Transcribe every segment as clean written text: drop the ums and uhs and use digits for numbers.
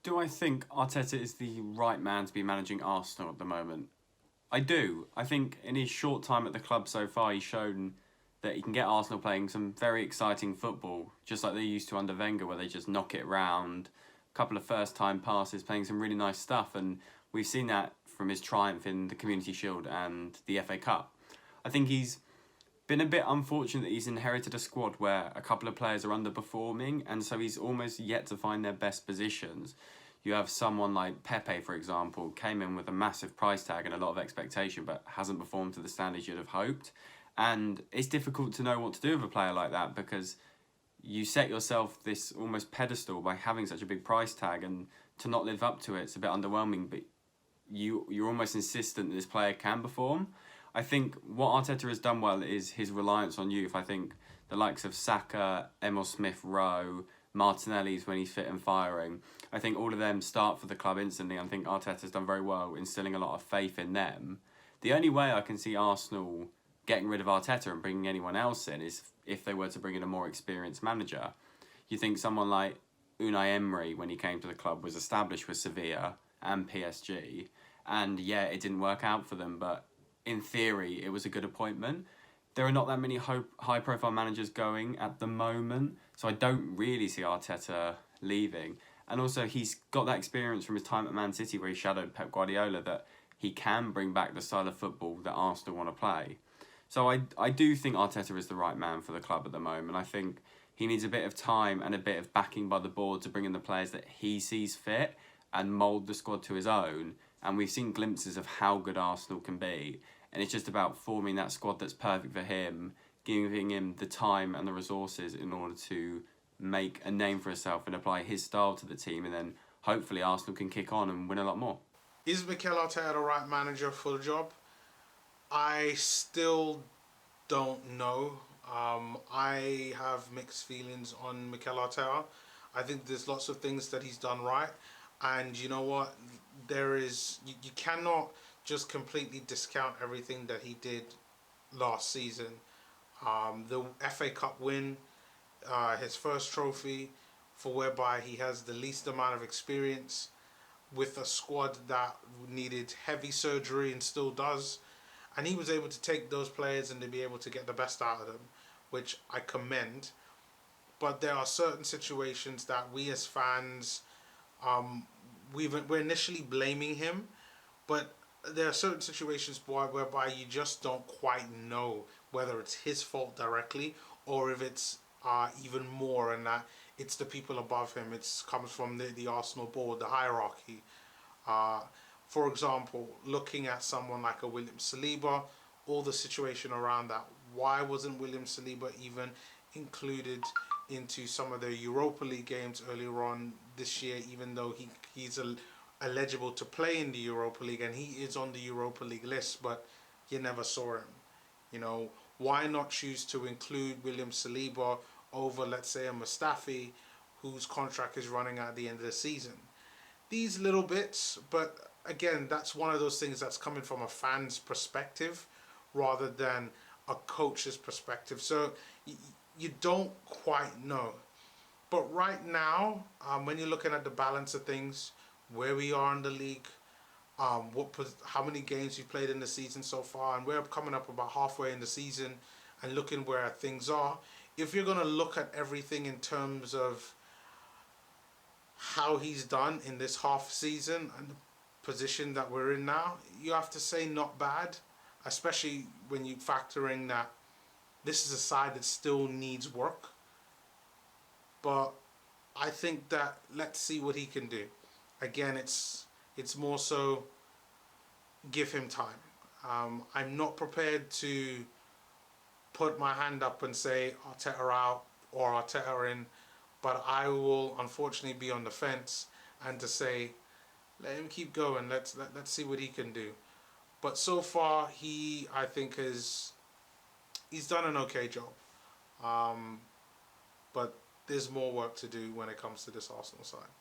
Do I think Arteta is the right man to be managing Arsenal at the moment? I do. I think in his short time at the club so far, he's shown that he can get Arsenal playing some very exciting football, just like they used to under Wenger, where they just knock it round. A couple of first time passes, playing some really nice stuff, and we've seen that from his triumph in the Community Shield and the FA Cup. I think he's been a bit unfortunate that he's inherited a squad where a couple of players are underperforming, and so he's almost yet to find their best positions. You have someone like Pepe, for example, came in with a massive price tag and a lot of expectation, but hasn't performed to the standards you'd have hoped. And it's difficult to know what to do with a player like that because you set yourself this almost pedestal by having such a big price tag, and to not live up to it's a bit underwhelming. But you're almost insistent that this player can perform. I think what Arteta has done well is his reliance on youth. I think the likes of Saka, Emil Smith Rowe, Martinelli's when he's fit and firing. I think all of them start for the club instantly. I think Arteta's done very well instilling a lot of faith in them. The only way I can see Arsenal getting rid of Arteta and bringing anyone else in is if they were to bring in a more experienced manager. You think someone like Unai Emery, when he came to the club, was established with Sevilla and PSG, and yeah, it didn't work out for them, but in theory, it was a good appointment. There are not that many high-profile managers going at the moment, so I don't really see Arteta leaving. And also, he's got that experience from his time at Man City where he shadowed Pep Guardiola that he can bring back the style of football that Arsenal want to play. So I do think Arteta is the right man for the club at the moment. I think he needs a bit of time and a bit of backing by the board to bring in the players that he sees fit and mould the squad to his own. And we've seen glimpses of how good Arsenal can be. And it's just about forming that squad that's perfect for him, giving him the time and the resources in order to make a name for himself and apply his style to the team. And then hopefully Arsenal can kick on and win a lot more. Is Mikel Arteta the right manager for the job? I still don't know. I have mixed feelings on Mikel Arteta. I think there's lots of things that he's done right. And you know what? You cannot just completely discount everything that he did last season. The FA Cup win, his first trophy, for whereby he has the least amount of experience with a squad that needed heavy surgery and still does. And he was able to take those players and to be able to get the best out of them, which I commend. But there are certain situations that we as fans, we're initially blaming him, but there are certain situations whereby you just don't quite know whether it's his fault directly or if it's even more, and that it's the people above him. It comes from the Arsenal board, the hierarchy. For example, looking at someone like a William Saliba, all the situation around that. Why wasn't William Saliba even included into some of the Europa League games earlier on this year, even though he's eligible to play in the Europa League and he is on the Europa League list, but you never saw him. You know, why not choose to include William Saliba over, let's say, a Mustafi, whose contract is running at the end of the season? These little bits, but again, that's one of those things that's coming from a fan's perspective rather than a coach's perspective. So you don't quite know. But right now, when you're looking at the balance of things, where we are in the league, how many games we've played in the season so far, and we're coming up about halfway in the season and looking where things are. If you're going to look at everything in terms of how he's done in this half season and the position that we're in now, you have to say not bad, especially when you factor in that this is a side that still needs work. But I think that let's see what he can do. Again, it's more so give him time. I'm not prepared to put my hand up and say Arteta out or Arteta in, but I will unfortunately be on the fence and to say let him keep going. Let's see what he can do. But so far, I think he's done an okay job. But there's more work to do when it comes to this Arsenal side.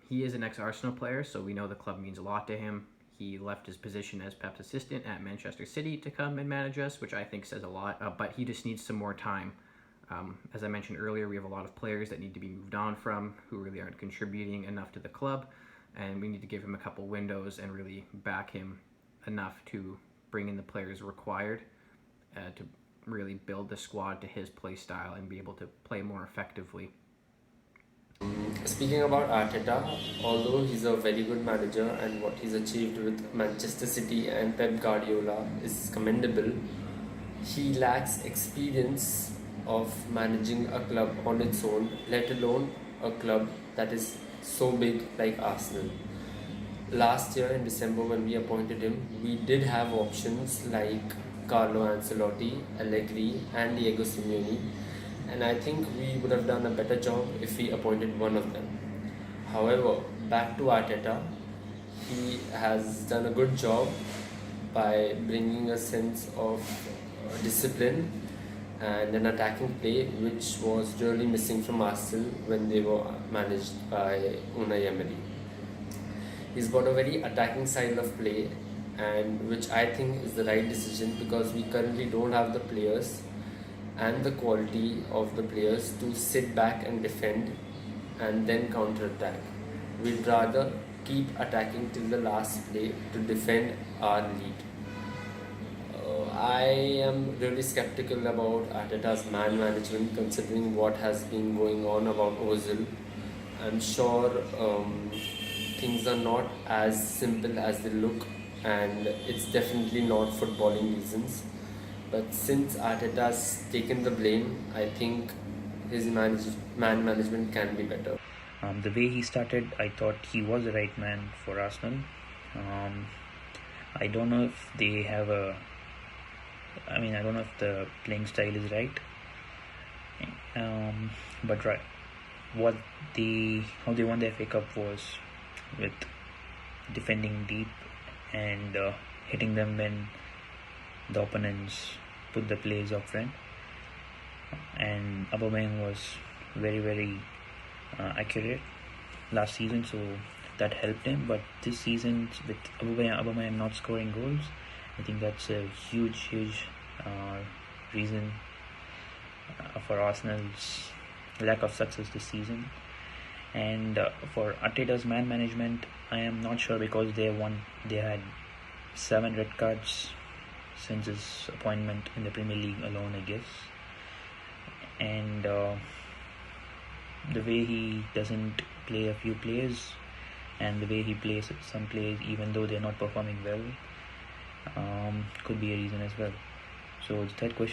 He is an ex-Arsenal player, so we know the club means a lot to him. He left his position as Pep's assistant at Manchester City to come and manage us, which I think says a lot, but he just needs some more time. As I mentioned earlier, we have a lot of players that need to be moved on from, who really aren't contributing enough to the club, and we need to give him a couple windows and really back him enough to bring in the players required to really build the squad to his play style and be able to play more effectively. Speaking about Arteta, although he's a very good manager and what he's achieved with Manchester City and Pep Guardiola is commendable, he lacks experience of managing a club on its own, let alone a club that is so big like Arsenal. Last year in December when we appointed him, we did have options like Carlo Ancelotti, Allegri and Diego Simeone, and I think we would have done a better job if we appointed one of them. However, back to Arteta, he has done a good job by bringing a sense of discipline and an attacking play which was really missing from Arsenal when they were managed by Unai Emery. He's got a very attacking style of play, and which I think is the right decision because we currently don't have the players and the quality of the players to sit back and defend and then counter attack. We'd rather keep attacking till the last play to defend our lead. I am really skeptical about Arteta's man management considering what has been going on about Ozil. I'm sure things are not as simple as they look, and it's definitely not footballing reasons. But since Arteta's taken the blame, I think his man management can be better. The way he started, I thought he was the right man for Arsenal. I don't know if they have I don't know if the playing style is right. But right, how they won the FA Cup was with defending deep and hitting them when the opponents put the plays up front. And Aubameyang was very, very accurate last season, so that helped him. But this season, with Aubameyang not scoring goals, I think that's a huge reason for Arsenal's lack of success this season. And for Arteta's man management, I am not sure because they had 7 red cards since his appointment in the Premier League alone, I guess. And the way he doesn't play a few plays and the way he plays some plays even though they're not performing well could be a reason as well. So the third question